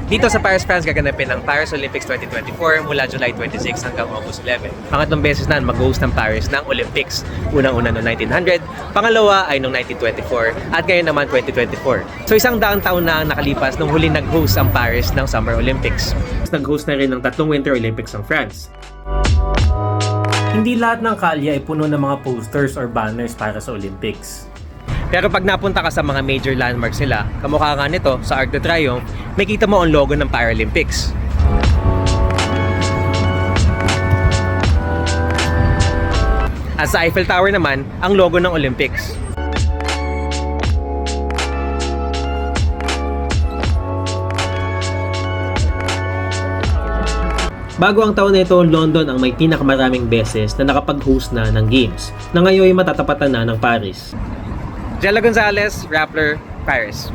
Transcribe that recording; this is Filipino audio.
Dito sa Paris, France, gaganapin ang Paris Olympics 2024 mula July 26 hanggang August 11. Pangatlong beses na mag-host ng Paris ng Olympics. Unang-una noong 1900, pangalawa ay noong 1924, at ngayon naman 2024. So 100 taon na ang nakalipas nung huling nag-host ang Paris ng Summer Olympics. Nag-host na rin ng 3 Winter Olympics ang France. Hindi lahat ng kalye ay puno ng mga posters or banners para sa Olympics. Pero pag napunta ka sa mga major landmarks nila, kamukha nga nito sa Arc de Triomphe, may kita mo ang logo ng Paralympics. At sa Eiffel Tower naman, ang logo ng Olympics. Bago ang taon na ito, London ang may pinakamaraming beses na nakapag-host na ng games, na ngayon ay matatapatan na ng Paris. Jella Gonzalez, Rappler, Paris.